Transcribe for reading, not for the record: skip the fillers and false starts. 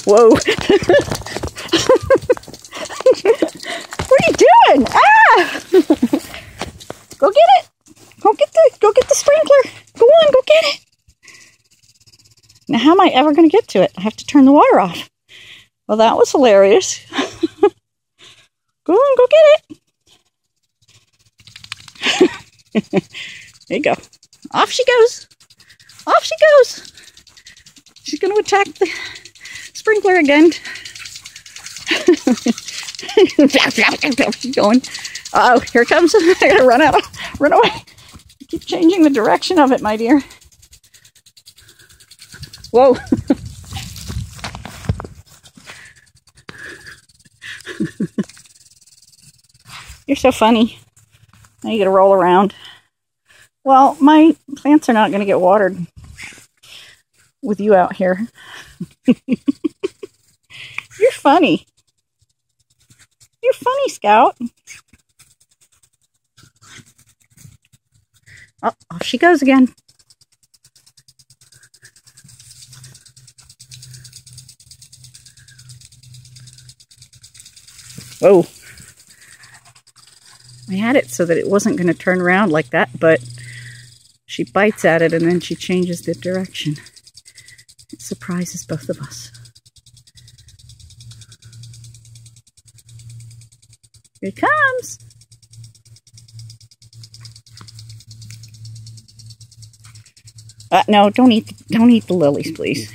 Whoa. What are you doing? Ah! Go get it. Go get the sprinkler. Go on, go get it. Now, how am I ever going to get to it? I have to turn the water off. Well, that was hilarious. Go on, go get it. There you go. Off she goes. Off she goes. She's going to attack the sprinkler again. She's going. Uh oh, here it comes. I gotta run away. Keep changing the direction of it, my dear. Whoa. You're so funny. Now you gotta roll around. Well, my plants are not gonna get watered with you out here. You're funny. You're funny, Scout. Oh, off she goes again. Whoa. I had it so that it wasn't going to turn around like that, but she bites at it and then she changes the direction. It surprises both of us. Here it comes. No, don't eat the lilies, please.